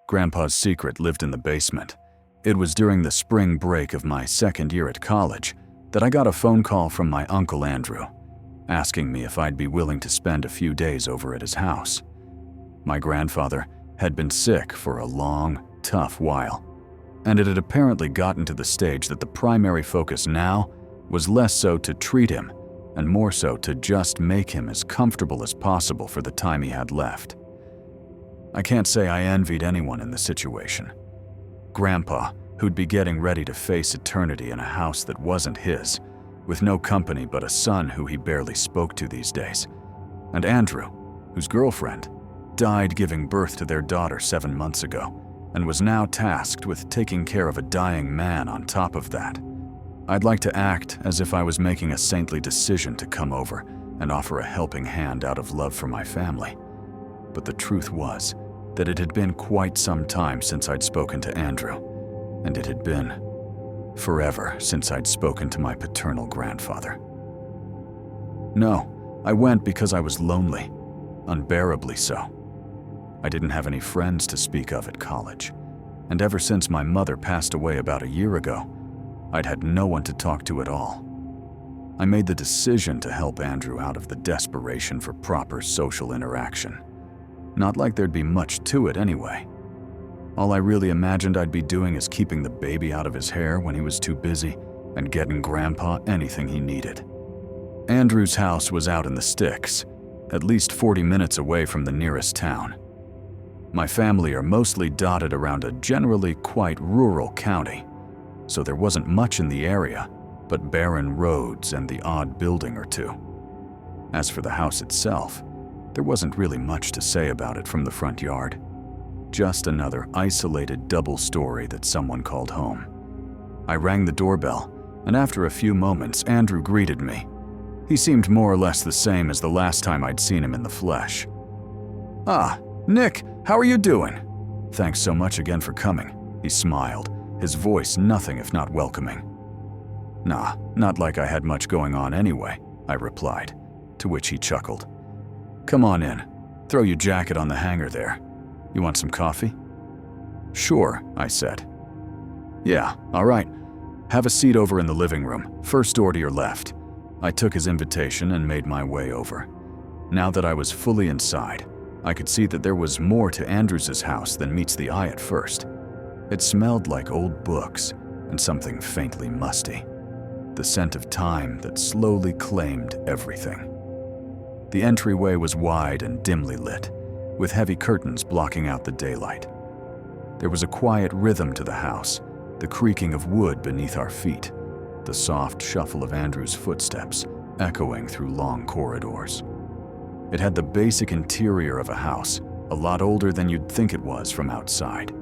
Grandpa's secret lived in the basement. It was during the spring break of my second year at college that I got a phone call from my Uncle Andrew, asking me if I'd be willing to spend a few days over at his house. My grandfather had been sick for a long, tough while, and it had apparently gotten to the stage that the primary focus now was less so to treat him and more so to just make him as comfortable as possible for the time he had left. I can't say I envied anyone in the situation. Grandpa, who'd be getting ready to face eternity in a house that wasn't his, with no company but a son who he barely spoke to these days, and Andrew, whose girlfriend died giving birth to their daughter 7 months ago and was now tasked with taking care of a dying man on top of that. I'd like to act as if I was making a saintly decision to come over and offer a helping hand out of love for my family. But the truth was that it had been quite some time since I'd spoken to Andrew, and it had been forever since I'd spoken to my paternal grandfather. No, I went because I was lonely, unbearably so. I didn't have any friends to speak of at college, and ever since my mother passed away about a year ago, I'd had no one to talk to at all. I made the decision to help Andrew out of the desperation for proper social interaction. Not like there'd be much to it anyway. All I really imagined I'd be doing is keeping the baby out of his hair when he was too busy and getting Grandpa anything he needed. Andrew's house was out in the sticks, at least 40 minutes away from the nearest town. My family are mostly dotted around a generally quite rural county, so there wasn't much in the area but barren roads and the odd building or two. As for the house itself, there wasn't really much to say about it from the front yard. Just another isolated double story that someone called home. I rang the doorbell, and after a few moments, Andrew greeted me. He seemed more or less the same as the last time I'd seen him in the flesh. "Ah, Nick, how are you doing? Thanks so much again for coming," he smiled, his voice nothing if not welcoming. "Nah, not like I had much going on anyway," I replied, to which he chuckled. "Come on in. Throw your jacket on the hanger there. You want some coffee?" "Sure," I said. "Yeah, all right. Have a seat over in the living room, first door to your left." I took his invitation and made my way over. Now that I was fully inside, I could see that there was more to Andrew's house than meets the eye at first. It smelled like old books and something faintly musty. The scent of time that slowly claimed everything. The entryway was wide and dimly lit, with heavy curtains blocking out the daylight. There was a quiet rhythm to the house, the creaking of wood beneath our feet, the soft shuffle of Andrew's footsteps echoing through long corridors. It had the basic interior of a house, a lot older than you'd think it was from outside,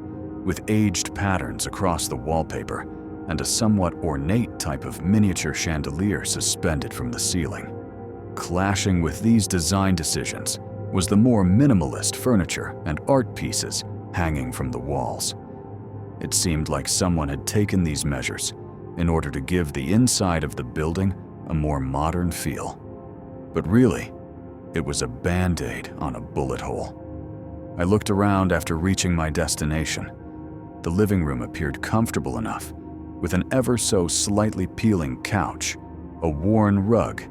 with aged patterns across the wallpaper and a somewhat ornate type of miniature chandelier suspended from the ceiling. Clashing with these design decisions was the more minimalist furniture and art pieces hanging from the walls. It seemed like someone had taken these measures in order to give the inside of the building a more modern feel. But really, it was a band-aid on a bullet hole. I looked around after reaching my destination. The living room appeared comfortable enough, with an ever so slightly peeling couch, a worn rug,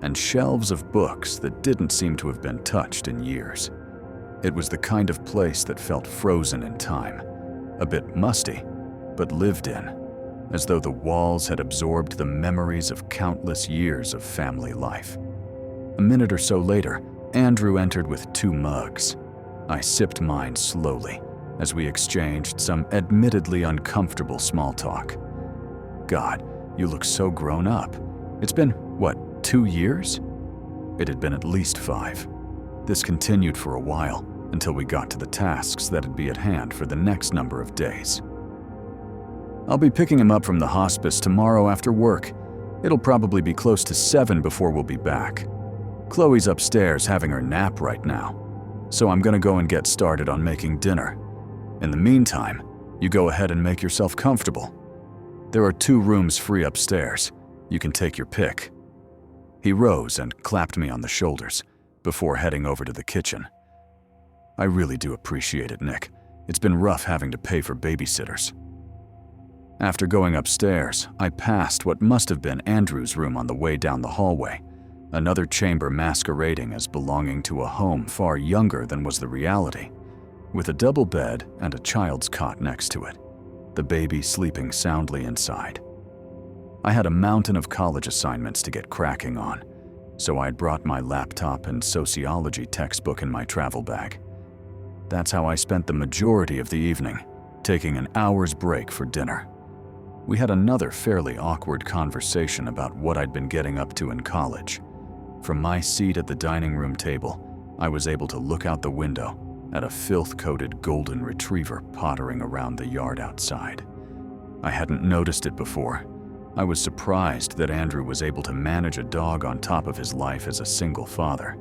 and shelves of books that didn't seem to have been touched in years. It was the kind of place that felt frozen in time, a bit musty, but lived in, as though the walls had absorbed the memories of countless years of family life. A minute or so later, Andrew entered with 2 mugs. I sipped mine slowly as we exchanged some admittedly uncomfortable small talk. "God, you look so grown up. It's been, what, 2 years?" It had been at least 5. This continued for a while until we got to the tasks that'd be at hand for the next number of days. "I'll be picking him up from the hospice tomorrow after work. It'll probably be close to 7 before we'll be back. Chloe's upstairs having her nap right now, so I'm gonna go and get started on making dinner. In the meantime, you go ahead and make yourself comfortable. There are 2 rooms free upstairs. You can take your pick." He rose and clapped me on the shoulders before heading over to the kitchen. "I really do appreciate it, Nick. It's been rough having to pay for babysitters. After going upstairs, I passed what must have been Andrew's room on the way down the hallway, another chamber masquerading as belonging to a home far younger than was the reality, with a double bed and a child's cot next to it, the baby sleeping soundly inside. I had a mountain of college assignments to get cracking on, so I'd brought my laptop and sociology textbook in my travel bag. That's how I spent the majority of the evening, taking an hour's break for dinner. We had another fairly awkward conversation about what I'd been getting up to in college. From my seat at the dining room table, I was able to look out the window at a filth-coated golden retriever pottering around the yard outside. I hadn't noticed it before. I was surprised that Andrew was able to manage a dog on top of his life as a single father.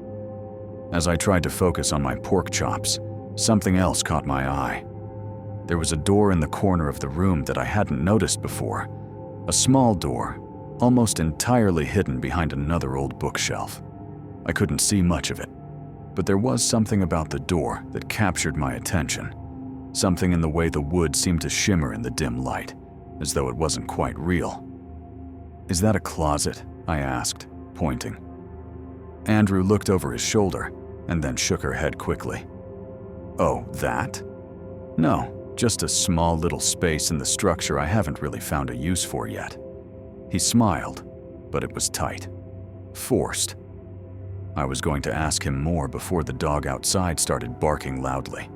As I tried to focus on my pork chops, something else caught my eye. There was a door in the corner of the room that I hadn't noticed before, a small door, almost entirely hidden behind another old bookshelf. I couldn't see much of it, but there was something about the door that captured my attention, something in the way the wood seemed to shimmer in the dim light, as though it wasn't quite real. "Is that a closet?" I asked, pointing. Andrew looked over his shoulder and then shook her head quickly. "Oh, that? No, just a small little space in the structure I haven't really found a use for yet." He smiled, but it was tight, forced. I was going to ask him more before the dog outside started barking loudly.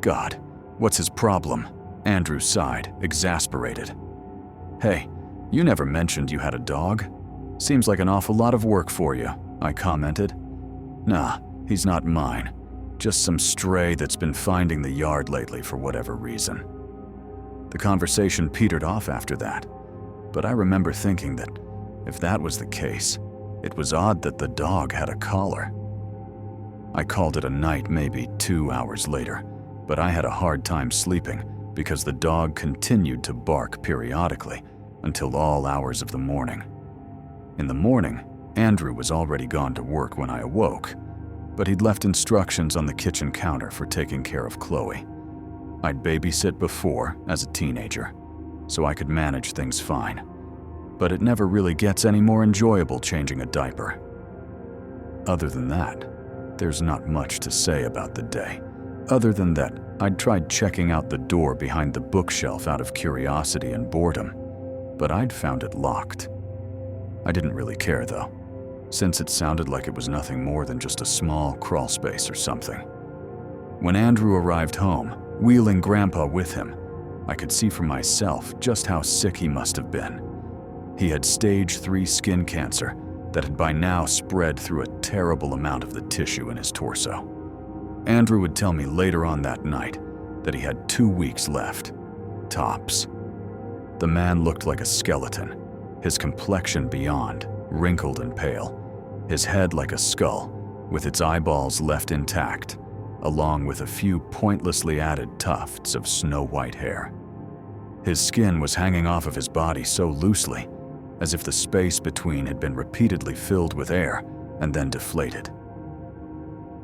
"God, what's his problem?" Andrew sighed, exasperated. "Hey, you never mentioned you had a dog. Seems like an awful lot of work for you," I commented. "Nah, he's not mine. Just some stray that's been finding the yard lately for whatever reason." The conversation petered off after that, but I remember thinking that if that was the case, it was odd that the dog had a collar. I called it a night maybe 2 hours later, but I had a hard time sleeping because the dog continued to bark periodically until all hours of the morning. In the morning, Andrew was already gone to work when I awoke, but he'd left instructions on the kitchen counter for taking care of Chloe. I'd babysit before as a teenager, so I could manage things fine, but it never really gets any more enjoyable changing a diaper. Other than that, there's not much to say about the day, other than that I'd tried checking out the door behind the bookshelf out of curiosity and boredom, but I'd found it locked. I didn't really care though, since it sounded like it was nothing more than just a small crawl space or something. When Andrew arrived home, wheeling Grandpa with him, I could see for myself just how sick he must have been. He had stage 3 skin cancer that had by now spread through a terrible amount of the tissue in his torso. Andrew would tell me later on that night that he had 2 weeks left, tops. The man looked like a skeleton, his complexion beyond, wrinkled and pale, his head like a skull, with its eyeballs left intact, along with a few pointlessly added tufts of snow-white hair. His skin was hanging off of his body so loosely, as if the space between had been repeatedly filled with air and then deflated.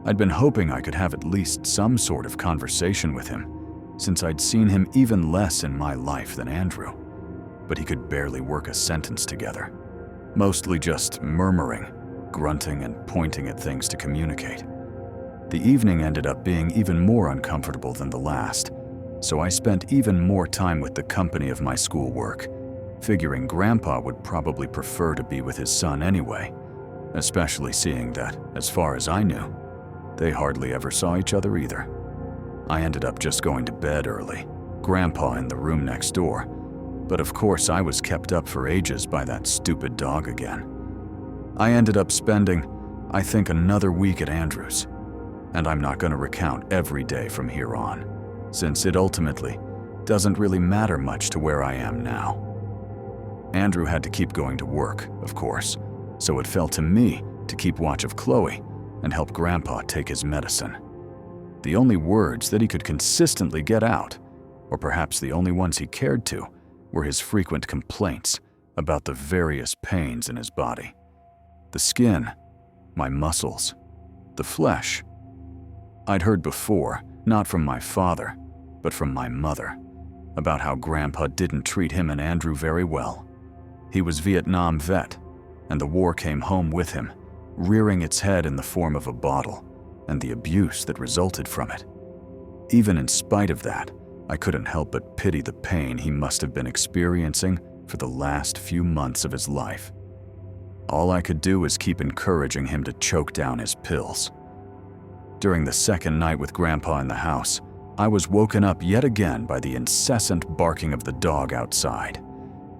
I'd been hoping I could have at least some sort of conversation with him, since I'd seen him even less in my life than Andrew, but he could barely work a sentence together, mostly just murmuring, grunting, and pointing at things to communicate. The evening ended up being even more uncomfortable than the last, so I spent even more time with the company of my schoolwork, figuring Grandpa would probably prefer to be with his son anyway, especially seeing that, as far as I knew, they hardly ever saw each other either. I ended up just going to bed early, Grandpa in the room next door, but of course I was kept up for ages by that stupid dog again. I ended up spending, I think, another week at Andrew's, and I'm not going to recount every day from here on, since it ultimately doesn't really matter much to where I am now. Andrew had to keep going to work, of course, so it fell to me to keep watch of Chloe and help Grandpa take his medicine. The only words that he could consistently get out, or perhaps the only ones he cared to, were his frequent complaints about the various pains in his body. The skin, my muscles, the flesh. I'd heard before, not from my father, but from my mother, about how Grandpa didn't treat him and Andrew very well. He was Vietnam vet, and the war came home with him, rearing its head in the form of a bottle, and the abuse that resulted from it. Even in spite of that, I couldn't help but pity the pain he must have been experiencing for the last few months of his life. All I could do was keep encouraging him to choke down his pills. During the second night with Grandpa in the house, I was woken up yet again by the incessant barking of the dog outside.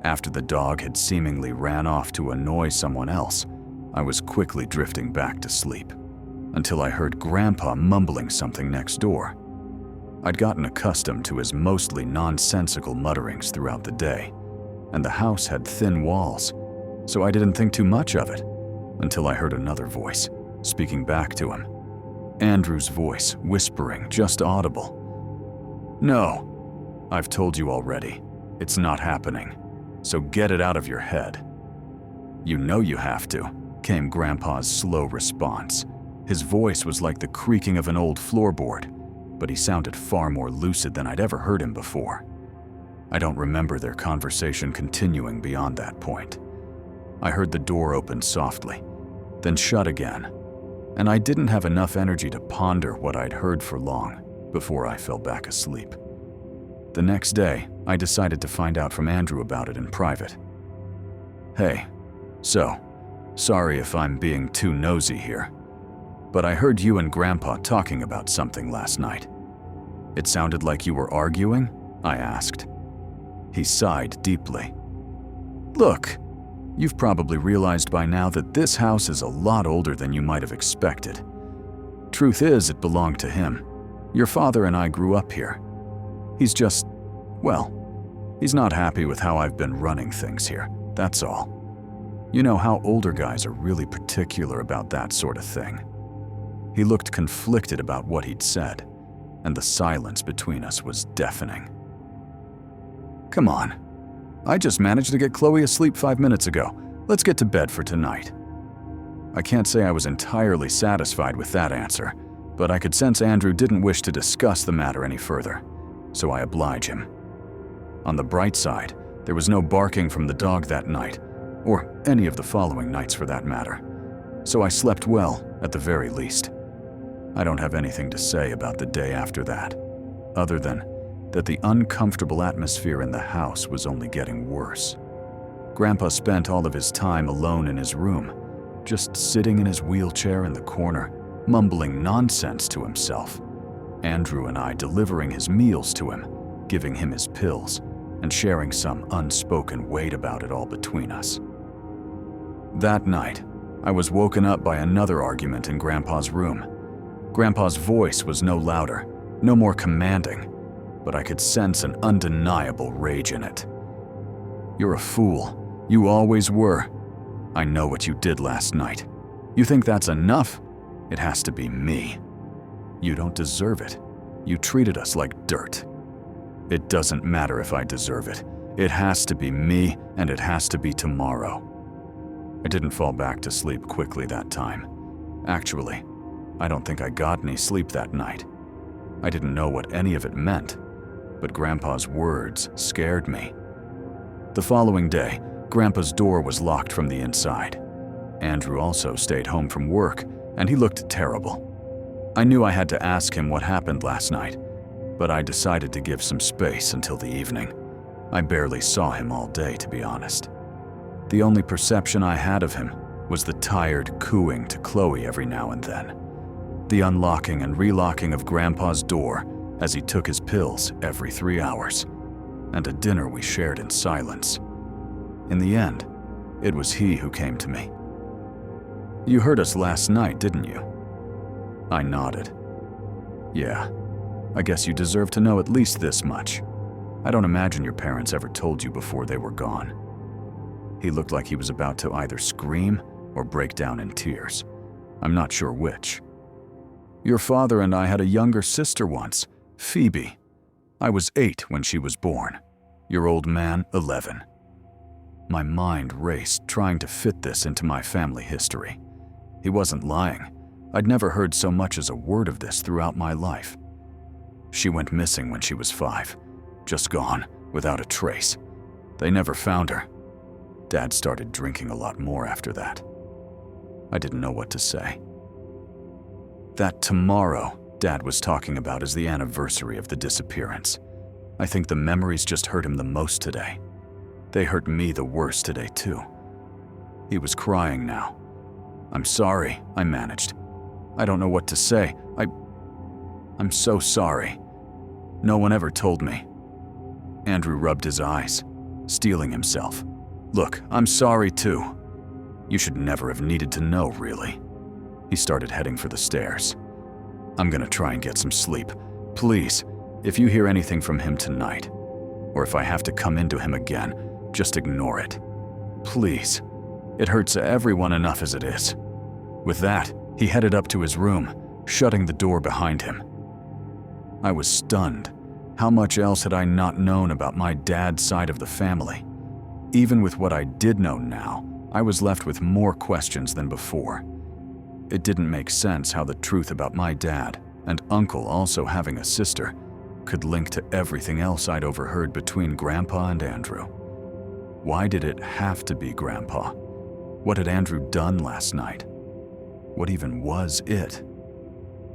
After the dog had seemingly ran off to annoy someone else, I was quickly drifting back to sleep, until I heard Grandpa mumbling something next door. I'd gotten accustomed to his mostly nonsensical mutterings throughout the day, and the house had thin walls, so I didn't think too much of it, until I heard another voice, speaking back to him. Andrew's voice, whispering, just audible. "No, I've told you already. It's not happening, so get it out of your head." "You know you have to," came Grandpa's slow response. His voice was like the creaking of an old floorboard, but he sounded far more lucid than I'd ever heard him before. I don't remember their conversation continuing beyond that point. I heard the door open softly, then shut again, and I didn't have enough energy to ponder what I'd heard for long before I fell back asleep. The next day, I decided to find out from Andrew about it in private. "Hey, so, sorry if I'm being too nosy here, but I heard you and Grandpa talking about something last night. It sounded like you were arguing?" I asked. He sighed deeply. "Look, you've probably realized by now that this house is a lot older than you might have expected. Truth is, it belonged to him. Your father and I grew up here. He's just, well, he's not happy with how I've been running things here, that's all. You know how older guys are really particular about that sort of thing." He looked conflicted about what he'd said, and the silence between us was deafening. "Come on. I just managed to get Chloe asleep 5 minutes ago. Let's get to bed for tonight." I can't say I was entirely satisfied with that answer, but I could sense Andrew didn't wish to discuss the matter any further, so I oblige him. On the bright side, there was no barking from the dog that night, or any of the following nights for that matter, so I slept well at the very least. I don't have anything to say about the day after that, other than that the uncomfortable atmosphere in the house was only getting worse. Grandpa spent all of his time alone in his room, just sitting in his wheelchair in the corner, mumbling nonsense to himself. Andrew and I delivering his meals to him, giving him his pills, and sharing some unspoken weight about it all between us. That night, I was woken up by another argument in Grandpa's room. Grandpa's voice was no louder, no more commanding, but I could sense an undeniable rage in it. "You're a fool. You always were. I know what you did last night. You think that's enough? It has to be me. You don't deserve it. You treated us like dirt. It doesn't matter if I deserve it. It has to be me, and it has to be tomorrow." I didn't fall back to sleep quickly that time. Actually, I don't think I got any sleep that night. I didn't know what any of it meant, but Grandpa's words scared me. The following day, Grandpa's door was locked from the inside. Andrew also stayed home from work, and he looked terrible. I knew I had to ask him what happened last night, but I decided to give some space until the evening. I barely saw him all day, to be honest. The only perception I had of him was the tired cooing to Chloe every now and then, the unlocking and relocking of Grandpa's door as he took his pills every 3 hours, and a dinner we shared in silence. In the end, it was he who came to me. "You heard us last night, didn't you?" I nodded. "Yeah, I guess you deserve to know at least this much. I don't imagine your parents ever told you before they were gone." He looked like he was about to either scream or break down in tears. I'm not sure which. "Your father and I had a younger sister once, Phoebe. I was 8 when she was born. Your old man, 11. My mind raced, trying to fit this into my family history. He wasn't lying. I'd never heard so much as a word of this throughout my life. She went missing when she was 5. Just gone, without a trace. They never found her. Dad started drinking a lot more after that. I didn't know what to say. That tomorrow Dad was talking about is the anniversary of the disappearance. I think the memories just hurt him the most today. They hurt me the worst today, too. He was crying now. "I'm sorry," I managed. "I don't know what to say. I'm so sorry. No one ever told me." Andrew rubbed his eyes, steeling himself. "Look, I'm sorry too. You should never have needed to know, really." He started heading for the stairs. "I'm gonna try and get some sleep. Please, if you hear anything from him tonight, or if I have to come into him again, just ignore it. Please. It hurts everyone enough as it is." With that, he headed up to his room, shutting the door behind him. I was stunned. How much else had I not known about my dad's side of the family? Even with what I did know now, I was left with more questions than before. It didn't make sense how the truth about my dad and uncle also having a sister could link to everything else I'd overheard between Grandpa and Andrew. Why did it have to be Grandpa? What had Andrew done last night? What even was it?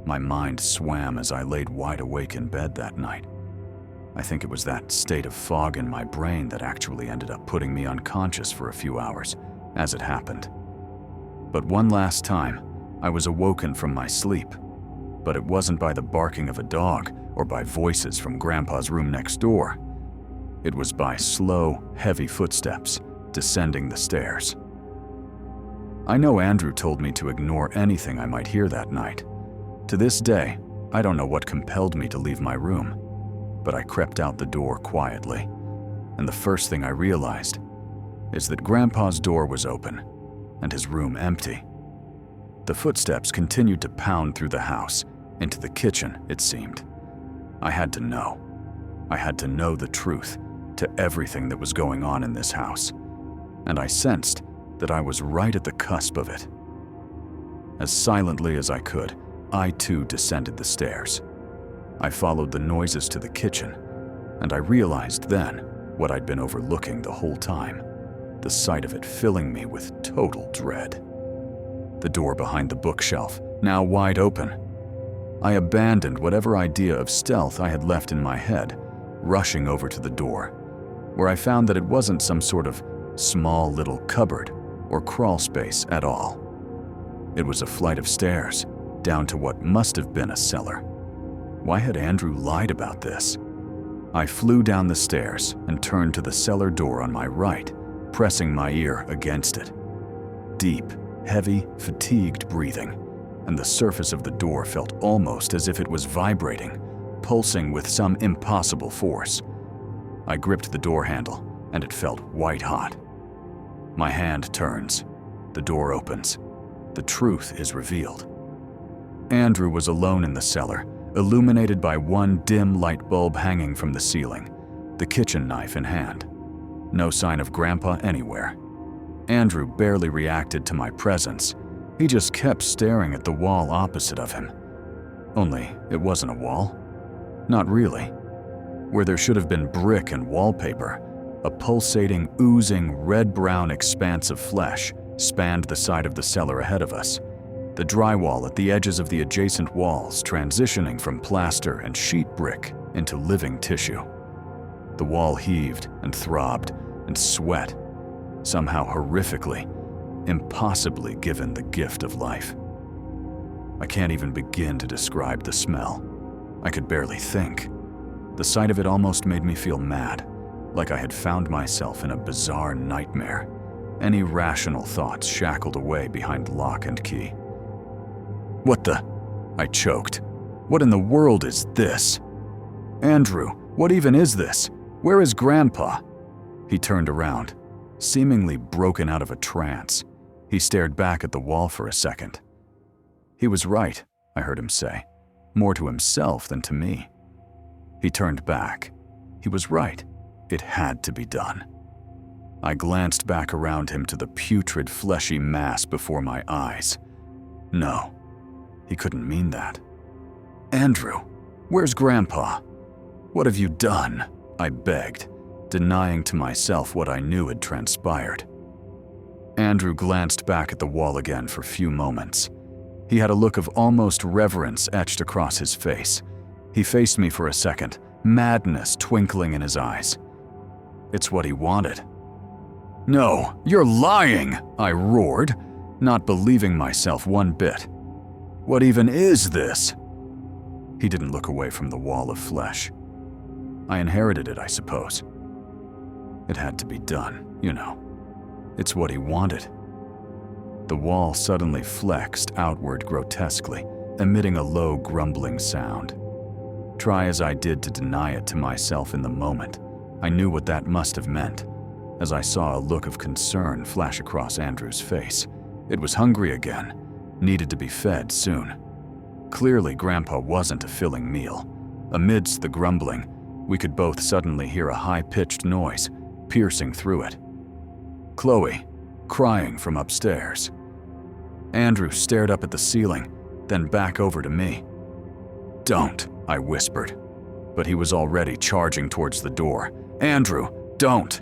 My mind swam as I laid wide awake in bed that night. I think it was that state of fog in my brain that actually ended up putting me unconscious for a few hours, as it happened. But one last time, I was awoken from my sleep. But it wasn't by the barking of a dog or by voices from Grandpa's room next door. It was by slow, heavy footsteps descending the stairs. I know Andrew told me to ignore anything I might hear that night. To this day, I don't know what compelled me to leave my room, but I crept out the door quietly, and the first thing I realized is that Grandpa's door was open and his room empty. The footsteps continued to pound through the house, into the kitchen, it seemed. I had to know. I had to know the truth to everything that was going on in this house, and I sensed that I was right at the cusp of it. As silently as I could, I too descended the stairs. I followed the noises to the kitchen, and I realized then what I'd been overlooking the whole time, the sight of it filling me with total dread. The door behind the bookshelf, now wide open. I abandoned whatever idea of stealth I had left in my head, rushing over to the door, where I found that it wasn't some sort of small little cupboard or crawl space at all. It was a flight of stairs, down to what must have been a cellar. Why had Andrew lied about this? I flew down the stairs and turned to the cellar door on my right, pressing my ear against it. Deep, heavy, fatigued breathing, and the surface of the door felt almost as if it was vibrating, pulsing with some impossible force. I gripped the door handle, and it felt white hot. My hand turns. The door opens. The truth is revealed. Andrew was alone in the cellar, illuminated by one dim light bulb hanging from the ceiling, the kitchen knife in hand. No sign of Grandpa anywhere. Andrew barely reacted to my presence. He just kept staring at the wall opposite of him. Only it wasn't a wall. Not really. Where there should have been brick and wallpaper, a pulsating, oozing, red-brown expanse of flesh spanned the side of the cellar ahead of us, the drywall at the edges of the adjacent walls transitioning from plaster and sheet brick into living tissue. The wall heaved and throbbed and sweat, somehow horrifically, impossibly given the gift of life. I can't even begin to describe the smell. I could barely think. The sight of it almost made me feel mad, like I had found myself in a bizarre nightmare, any rational thoughts shackled away behind lock and key. "What the?" I choked. "What in the world is this? Andrew, what even is this? Where is Grandpa?" He turned around, seemingly broken out of a trance. He stared back at the wall for a second. He was right, I heard him say, more to himself than to me. He turned back. He was right. It had to be done. I glanced back around him to the putrid, fleshy mass before my eyes. No, he couldn't mean that. "Andrew, Where's Grandpa? What have you done? I begged, denying to myself what I knew had transpired. Andrew glanced back at the wall again for a few moments. He had a look of almost reverence etched across his face. He faced me for a second, madness twinkling in his eyes. It's what he wanted. No, you're lying, I roared, not believing myself one bit. What even is this? He didn't look away from the wall of flesh. I inherited it, I suppose. It had to be done, you know. It's what he wanted. The wall suddenly flexed outward grotesquely, emitting a low grumbling sound. Try as I did to deny it to myself in the moment, I knew what that must have meant, as I saw a look of concern flash across Andrew's face. It was hungry again, needed to be fed soon. Clearly, Grandpa wasn't a filling meal. Amidst the grumbling, we could both suddenly hear a high-pitched noise, piercing through it. Chloe, crying from upstairs. Andrew stared up at the ceiling, then back over to me. Don't, I whispered, but he was already charging towards the door. Andrew, don't!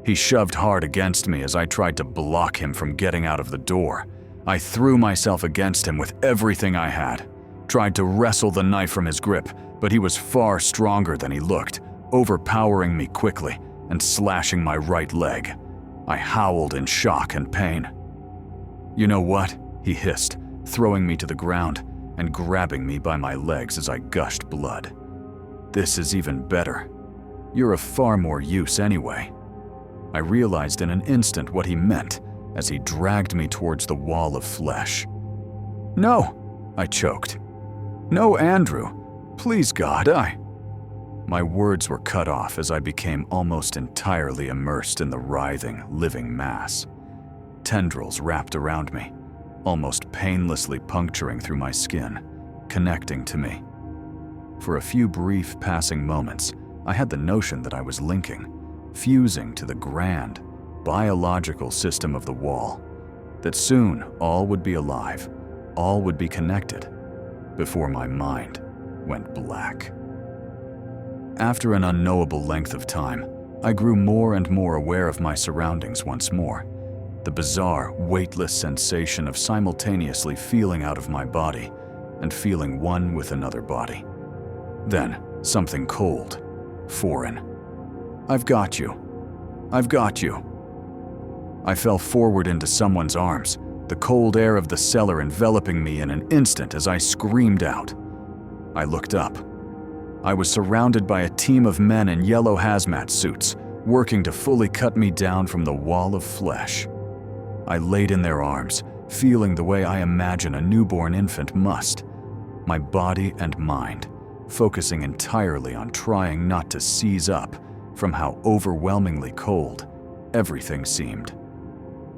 He shoved hard against me as I tried to block him from getting out of the door. I threw myself against him with everything I had, tried to wrestle the knife from his grip, but he was far stronger than he looked, overpowering me quickly and slashing my right leg. I howled in shock and pain. You know what? He hissed, throwing me to the ground and grabbing me by my legs as I gushed blood. This is even better. You're of far more use anyway. I realized in an instant what he meant as he dragged me towards the wall of flesh. No, I choked. No, Andrew. Please, God, My words were cut off as I became almost entirely immersed in the writhing, living mass. Tendrils wrapped around me, almost painlessly puncturing through my skin, connecting to me. For a few brief passing moments, I had the notion that I was linking, fusing to the grand, biological system of the wall, that soon all would be alive, all would be connected, before my mind went black. After an unknowable length of time, I grew more and more aware of my surroundings once more, the bizarre, weightless sensation of simultaneously feeling out of my body and feeling one with another body. Then, something cold, foreign. I've got you. I've got you. I fell forward into someone's arms, the cold air of the cellar enveloping me in an instant as I screamed out. I looked up. I was surrounded by a team of men in yellow hazmat suits, working to fully cut me down from the wall of flesh. I laid in their arms, feeling the way I imagine a newborn infant must, my body and mind, focusing entirely on trying not to seize up from how overwhelmingly cold everything seemed.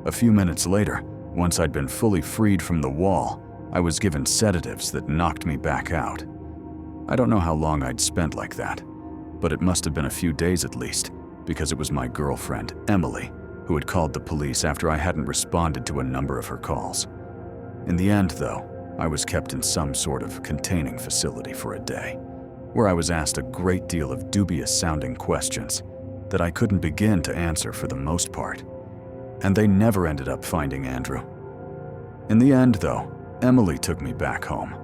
A few minutes later, once I'd been fully freed from the wall, I was given sedatives that knocked me back out. I don't know how long I'd spent like that, but it must have been a few days at least, because it was my girlfriend, Emily, who had called the police after I hadn't responded to a number of her calls. In the end, though, I was kept in some sort of containing facility for a day, where I was asked a great deal of dubious-sounding questions that I couldn't begin to answer for the most part. And they never ended up finding Andrew. In the end, though, Emily took me back home.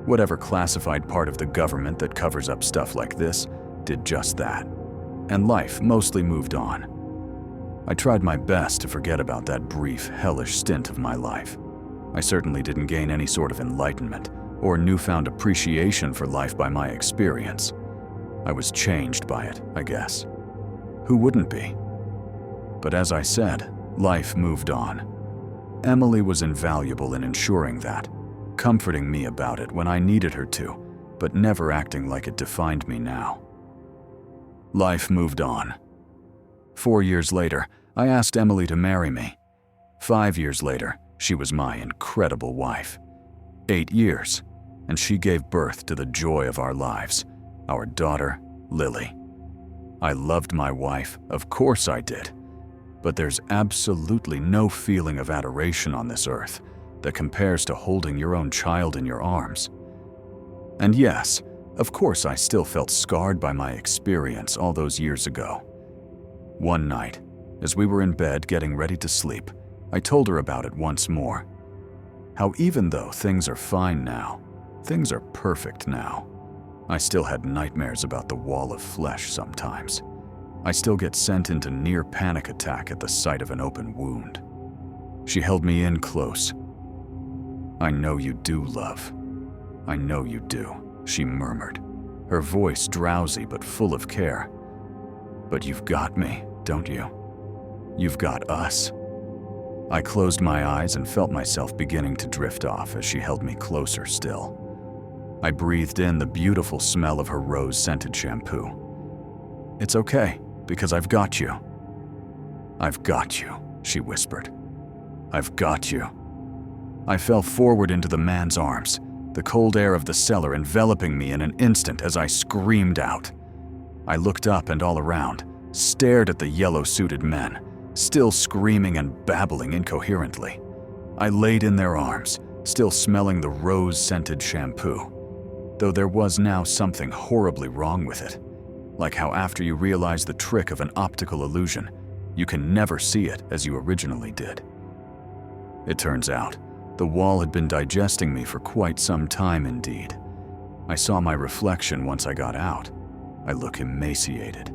Whatever classified part of the government that covers up stuff like this did just that, and life mostly moved on. I tried my best to forget about that brief, hellish stint of my life. I certainly didn't gain any sort of enlightenment or newfound appreciation for life by my experience. I was changed by it, I guess. Who wouldn't be? But as I said, life moved on. Emily was invaluable in ensuring that, comforting me about it when I needed her to, but never acting like it defined me now. Life moved on. 4 years later, I asked Emily to marry me. 5 years later, she was my incredible wife. 8 years, and she gave birth to the joy of our lives, our daughter, Lily. I loved my wife, of course I did, but there's absolutely no feeling of adoration on this earth that compares to holding your own child in your arms. And yes, Of course, I still felt scarred by my experience all those years ago. One night, as we were in bed getting ready to sleep, I told her about it once more. How even though things are fine now, things are perfect now, I still had nightmares about the wall of flesh sometimes. I still get sent into near panic attack at the sight of an open wound. She held me in close. "I know you do, love. I know you do," she murmured, her voice drowsy but full of care. "But you've got me, don't you? You've got us." I closed my eyes and felt myself beginning to drift off as she held me closer still. I breathed in the beautiful smell of her rose-scented shampoo. "It's okay, because I've got you." "I've got you," she whispered. "I've got you." I fell forward into the man's arms, the cold air of the cellar enveloping me in an instant as I screamed out. I looked up and all around, stared at the yellow-suited men, still screaming and babbling incoherently. I laid in their arms, still smelling the rose-scented shampoo, though there was now something horribly wrong with it, like how after you realize the trick of an optical illusion, you can never see it as you originally did. It turns out, the wall had been digesting me for quite some time indeed. I saw my reflection once I got out. I look emaciated,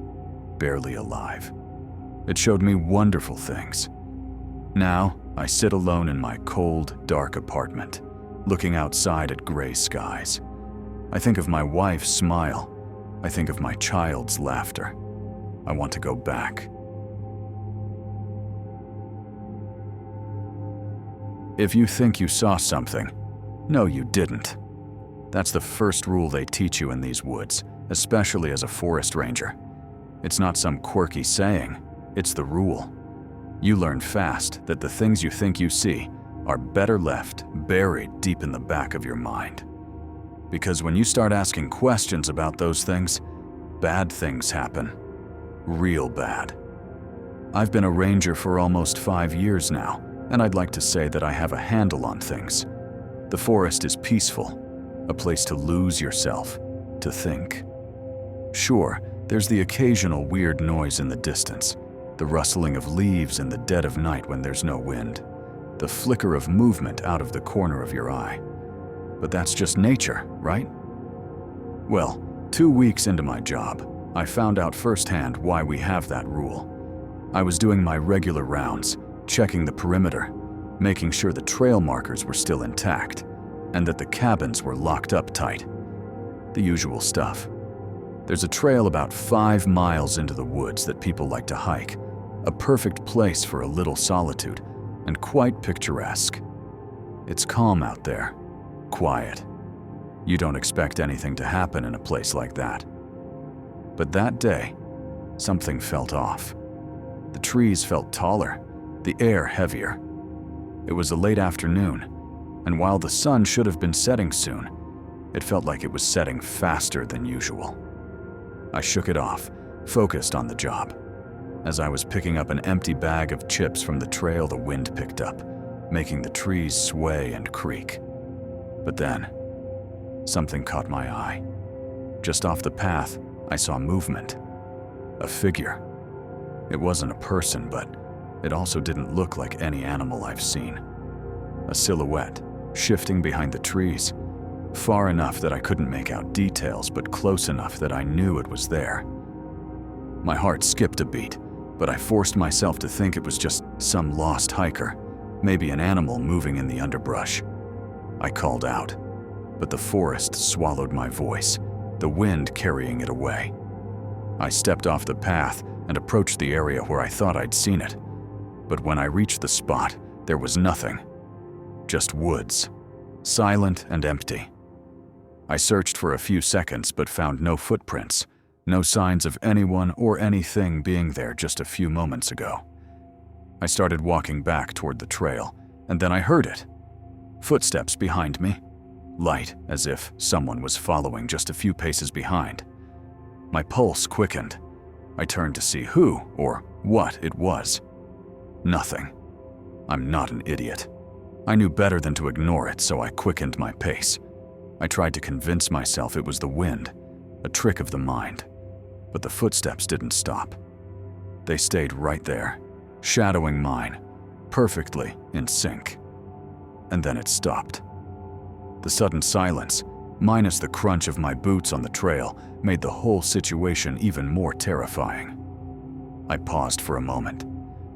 barely alive. It showed me wonderful things. Now, I sit alone in my cold, dark apartment, looking outside at gray skies. I think of my wife's smile. I think of my child's laughter. I want to go back. If you think you saw something, no, you didn't. That's the first rule they teach you in these woods, especially as a forest ranger. It's not some quirky saying, it's the rule. You learn fast that the things you think you see are better left buried deep in the back of your mind. Because when you start asking questions about those things, bad things happen. Real bad. I've been a ranger for almost 5 years now, and I'd like to say that I have a handle on things. The forest is peaceful, a place to lose yourself, to think. Sure, there's the occasional weird noise in the distance, the rustling of leaves in the dead of night when there's no wind, the flicker of movement out of the corner of your eye. But that's just nature, right? Well, 2 weeks into my job, I found out firsthand why we have that rule. I was doing my regular rounds, checking the perimeter, making sure the trail markers were still intact, and that the cabins were locked up tight. The usual stuff. There's a trail about 5 miles into the woods that people like to hike, a perfect place for a little solitude, and quite picturesque. It's calm out there, quiet. You don't expect anything to happen in a place like that. But that day, something felt off. The trees felt taller, the air heavier. It was a late afternoon, and while the sun should have been setting soon, it felt like it was setting faster than usual. I shook it off, focused on the job. As I was picking up an empty bag of chips from the trail, the wind picked up, making the trees sway and creak. But then, something caught my eye. Just off the path, I saw movement. A figure. It wasn't a person, but it also didn't look like any animal I've seen. A silhouette, shifting behind the trees, far enough that I couldn't make out details, but close enough that I knew it was there. My heart skipped a beat, but I forced myself to think it was just some lost hiker, maybe an animal moving in the underbrush. I called out, but the forest swallowed my voice, the wind carrying it away. I stepped off the path and approached the area where I thought I'd seen it. But when I reached the spot, there was nothing. Just woods, silent and empty. I searched for a few seconds but found no footprints, no signs of anyone or anything being there just a few moments ago. I started walking back toward the trail, and then I heard it. Footsteps behind me, light as if someone was following just a few paces behind. My pulse quickened. I turned to see who or what it was. Nothing. I'm not an idiot. I knew better than to ignore it, so I quickened my pace. I tried to convince myself it was the wind, a trick of the mind, but the footsteps didn't stop. They stayed right there, shadowing mine, perfectly in sync. And then it stopped. The sudden silence, minus the crunch of my boots on the trail, made the whole situation even more terrifying. I paused for a moment,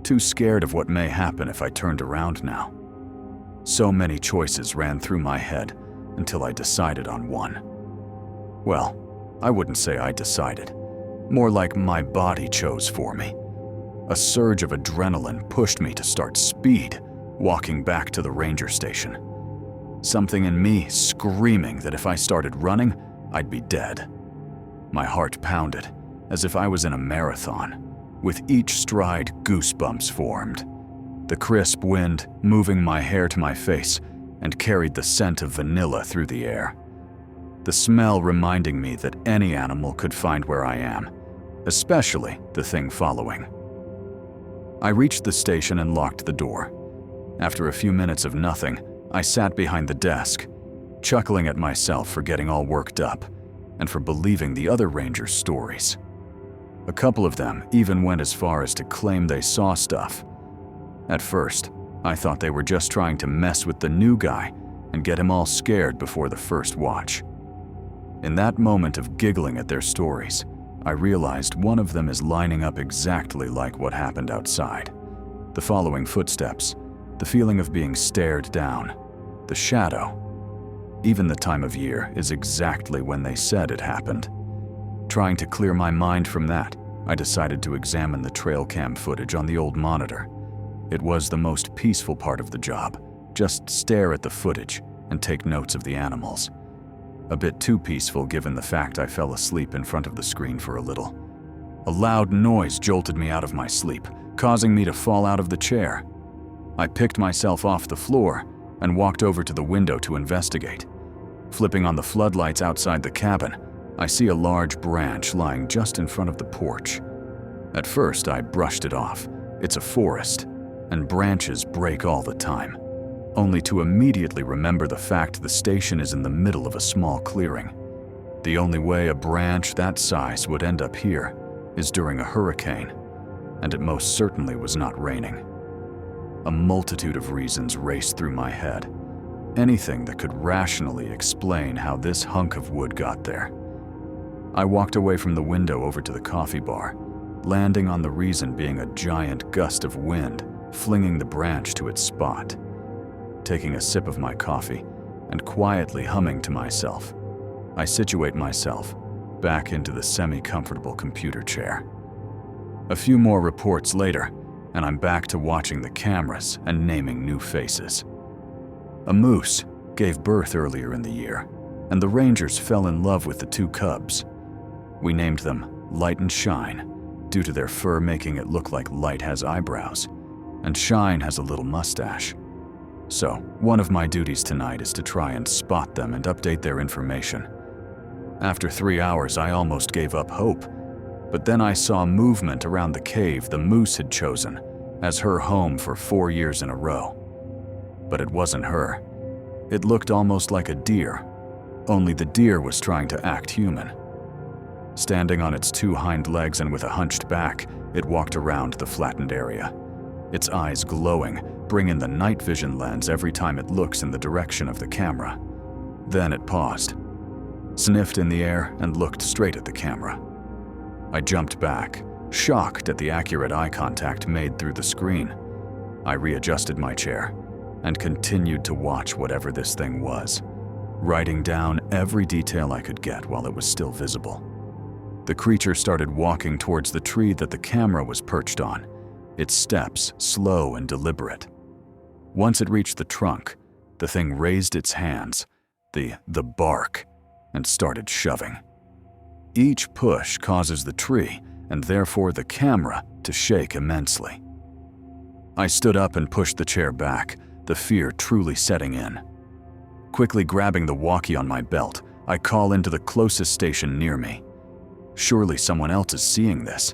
too scared of what may happen if I turned around now. So many choices ran through my head until I decided on one. Well, I wouldn't say I decided. More like my body chose for me. A surge of adrenaline pushed me to start speed, walking back to the ranger station. Something in me screaming that if I started running, I'd be dead. My heart pounded, as if I was in a marathon. With each stride, goosebumps formed. The crisp wind moving my hair to my face and carried the scent of vanilla through the air. The smell reminding me that any animal could find where I am, especially the thing following. I reached the station and locked the door. After a few minutes of nothing, I sat behind the desk, chuckling at myself for getting all worked up and for believing the other rangers' stories. A couple of them even went as far as to claim they saw stuff. At first, I thought they were just trying to mess with the new guy and get him all scared before the first watch. In that moment of giggling at their stories, I realized one of them is lining up exactly like what happened outside. The following footsteps, the feeling of being stared down, the shadow. Even the time of year is exactly when they said it happened. Trying to clear my mind from that, I decided to examine the trail cam footage on the old monitor. It was the most peaceful part of the job, just stare at the footage and take notes of the animals. A bit too peaceful given the fact I fell asleep in front of the screen for a little. A loud noise jolted me out of my sleep, causing me to fall out of the chair. I picked myself off the floor and walked over to the window to investigate. Flipping on the floodlights outside the cabin, I see a large branch lying just in front of the porch. At first, I brushed it off. It's a forest, and branches break all the time, only to immediately remember the fact the station is in the middle of a small clearing. The only way a branch that size would end up here is during a hurricane, and it most certainly was not raining. A multitude of reasons raced through my head. Anything that could rationally explain how this hunk of wood got there. I walked away from the window over to the coffee bar, landing on the reason being a giant gust of wind flinging the branch to its spot. Taking a sip of my coffee and quietly humming to myself, I situate myself back into the semi-comfortable computer chair. A few more reports later, and I'm back to watching the cameras and naming new faces. A moose gave birth earlier in the year, and the rangers fell in love with the two cubs. We named them Light and Shine, due to their fur making it look like Light has eyebrows, and Shine has a little mustache. So, one of my duties tonight is to try and spot them and update their information. After 3 hours, I almost gave up hope, but then I saw movement around the cave the moose had chosen as her home for 4 years in a row. But it wasn't her. It looked almost like a deer, only the deer was trying to act human. Standing on its two hind legs and with a hunched back, it walked around the flattened area. Its eyes glowing, bring in the night vision lens every time it looks in the direction of the camera. Then it paused, sniffed in the air, and looked straight at the camera. I jumped back, shocked at the accurate eye contact made through the screen. I readjusted my chair and continued to watch whatever this thing was, writing down every detail I could get while it was still visible. The creature started walking towards the tree that the camera was perched on, its steps slow and deliberate. Once it reached the trunk, the thing raised its hands, the bark, and started shoving. Each push causes the tree, and therefore the camera, to shake immensely. I stood up and pushed the chair back, the fear truly setting in. Quickly grabbing the walkie on my belt, I call into the closest station near me. Surely someone else is seeing this.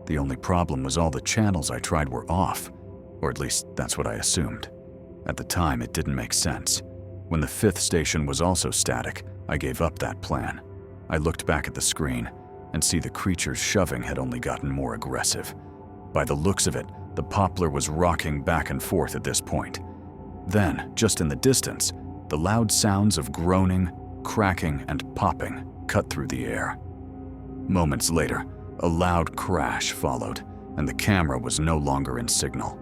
The only problem was all the channels I tried were off, or at least that's what I assumed. At the time, it didn't make sense. When the fifth station was also static, I gave up that plan. I looked back at the screen and see the creature's shoving had only gotten more aggressive. By the looks of it, the poplar was rocking back and forth at this point. Then, just in the distance, the loud sounds of groaning, cracking, and popping cut through the air. Moments later, a loud crash followed, and the camera was no longer in signal.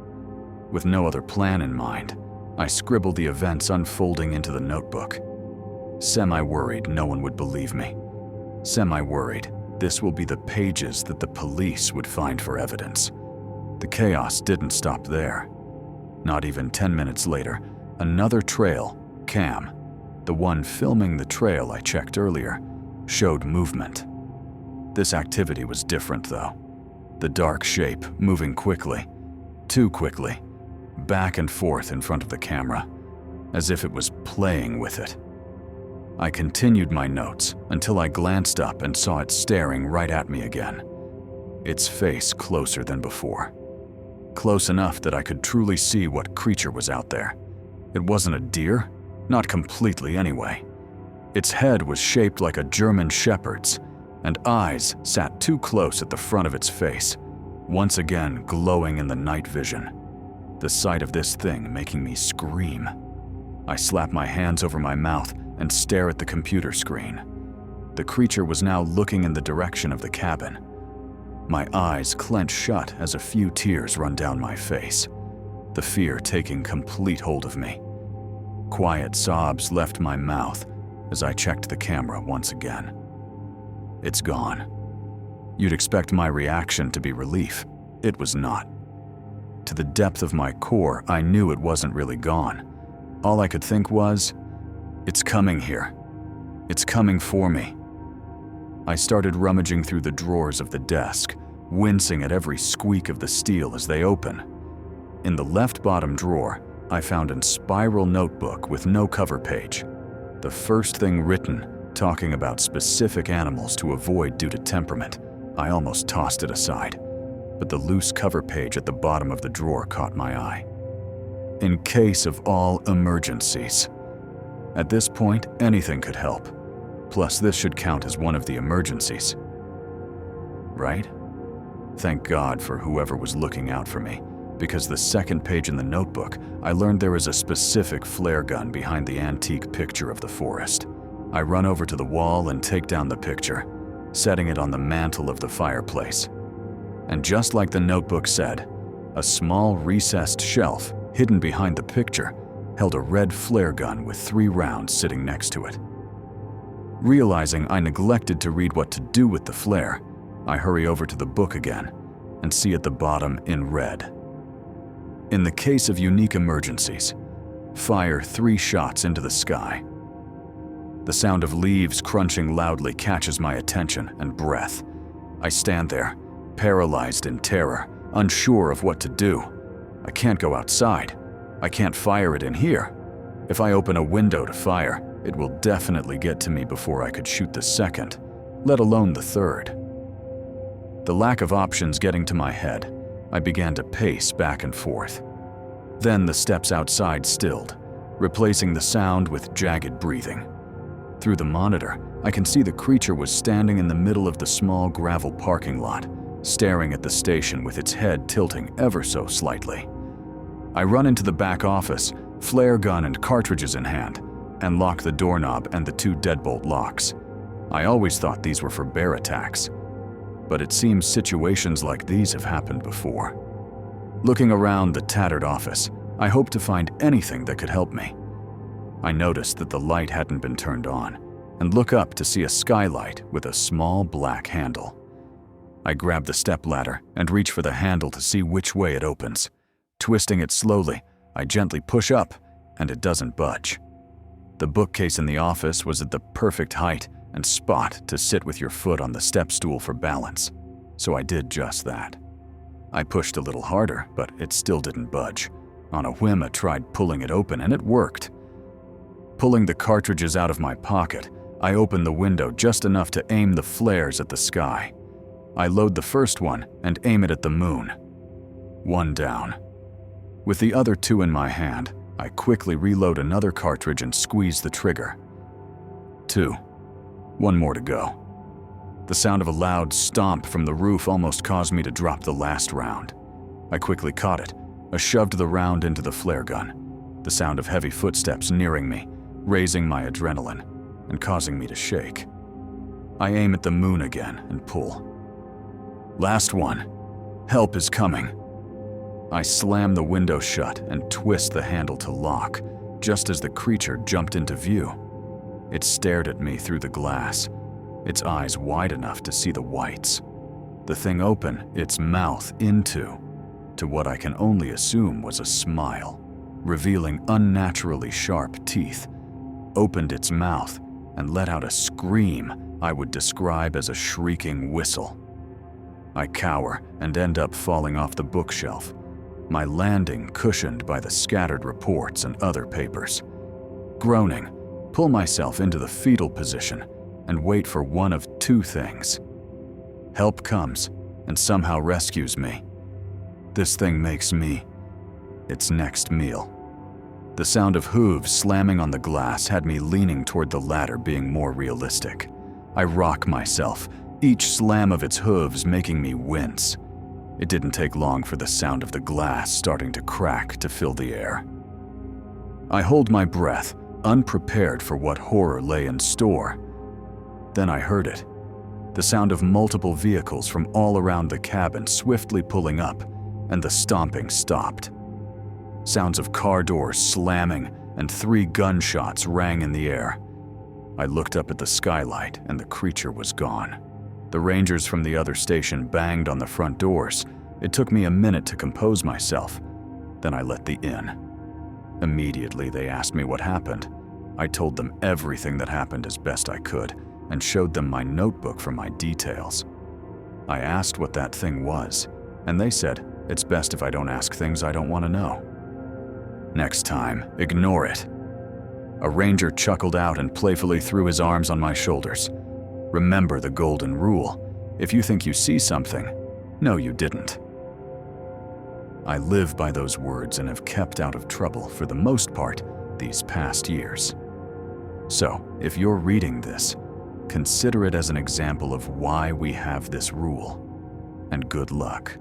With no other plan in mind, I scribbled the events unfolding into the notebook. Semi-worried no one would believe me. Semi-worried this will be the pages that the police would find for evidence. The chaos didn't stop there. Not even 10 minutes later, another trail, Cam, the one filming the trail I checked earlier, showed movement. This activity was different though. The dark shape moving quickly, too quickly, back and forth in front of the camera, as if it was playing with it. I continued my notes until I glanced up and saw it staring right at me again. Its face closer than before. Close enough that I could truly see what creature was out there. It wasn't a deer, not completely anyway. Its head was shaped like a German shepherd's, and eyes sat too close at the front of its face, once again glowing in the night vision. The sight of this thing making me scream. I slap my hands over my mouth and stare at the computer screen. The creature was now looking in the direction of the cabin. My eyes clench shut as a few tears run down my face, the fear taking complete hold of me. Quiet sobs left my mouth as I checked the camera once again. It's gone. You'd expect my reaction to be relief. It was not. To the depth of my core, I knew it wasn't really gone. All I could think was, it's coming here. It's coming for me. I started rummaging through the drawers of the desk, wincing at every squeak of the steel as they open. In the left bottom drawer, I found a spiral notebook with no cover page. The first thing written, talking about specific animals to avoid due to temperament. I almost tossed it aside, but the loose cover page at the bottom of the drawer caught my eye. In case of all emergencies. At this point, anything could help. Plus, this should count as one of the emergencies. Right? Thank God for whoever was looking out for me, because the second page in the notebook, I learned there is a specific flare gun behind the antique picture of the forest. I run over to the wall and take down the picture, setting it on the mantle of the fireplace. And just like the notebook said, a small recessed shelf hidden behind the picture held a red flare gun with 3 rounds sitting next to it. Realizing I neglected to read what to do with the flare, I hurry over to the book again and see at the bottom in red. In the case of unique emergencies, fire 3 shots into the sky. The sound of leaves crunching loudly catches my attention and breath. I stand there, paralyzed in terror, unsure of what to do. I can't go outside. I can't fire it in here. If I open a window to fire, it will definitely get to me before I could shoot the second, let alone the third. The lack of options getting to my head, I began to pace back and forth. Then the steps outside stilled, replacing the sound with jagged breathing. Through the monitor, I can see the creature was standing in the middle of the small gravel parking lot, staring at the station with its head tilting ever so slightly. I run into the back office, flare gun and cartridges in hand, and lock the doorknob and the 2 deadbolt locks. I always thought these were for bear attacks, but it seems situations like these have happened before. Looking around the tattered office, I hoped to find anything that could help me. I noticed that the light hadn't been turned on, and look up to see a skylight with a small black handle. I grab the stepladder and reach for the handle to see which way it opens. Twisting it slowly, I gently push up, and it doesn't budge. The bookcase in the office was at the perfect height and spot to sit with your foot on the step stool for balance, so I did just that. I pushed a little harder, but it still didn't budge. On a whim, I tried pulling it open, and it worked. Pulling the cartridges out of my pocket, I open the window just enough to aim the flares at the sky. I load the first one and aim it at the moon. 1 down. With the other 2 in my hand, I quickly reload another cartridge and squeeze the trigger. 2. One more to go. The sound of a loud stomp from the roof almost caused me to drop the last round. I quickly caught it. I shoved the round into the flare gun. The sound of heavy footsteps nearing me, raising my adrenaline and causing me to shake. I aim at the moon again and pull. Last one. Help is coming. I slam the window shut and twist the handle to lock, just as the creature jumped into view. It stared at me through the glass, its eyes wide enough to see the whites. The thing opened its mouth into what I can only assume was a smile, revealing unnaturally sharp teeth, opened its mouth and let out a scream I would describe as a shrieking whistle. I cower and end up falling off the bookshelf, my landing cushioned by the scattered reports and other papers. Groaning, pull myself into the fetal position and wait for one of two things. Help comes and somehow rescues me. This thing makes me its next meal. The sound of hooves slamming on the glass had me leaning toward the latter being more realistic. I rock myself, each slam of its hooves making me wince. It didn't take long for the sound of the glass starting to crack to fill the air. I hold my breath, unprepared for what horror lay in store. Then I heard it. The sound of multiple vehicles from all around the cabin swiftly pulling up, and the stomping stopped. Sounds of car doors slamming and 3 gunshots rang in the air. I looked up at the skylight and the creature was gone. The rangers from the other station banged on the front doors. It took me a minute to compose myself. Then I let the in. Immediately they asked me what happened. I told them everything that happened as best I could and showed them my notebook for my details. I asked what that thing was, and they said, it's best if I don't ask things I don't want to know. Next time, ignore it. A ranger chuckled out and playfully threw his arms on my shoulders. Remember the golden rule. If you think you see something, no, you didn't. I live by those words and have kept out of trouble for the most part these past years. So, if you're reading this, consider it as an example of why we have this rule, and good luck.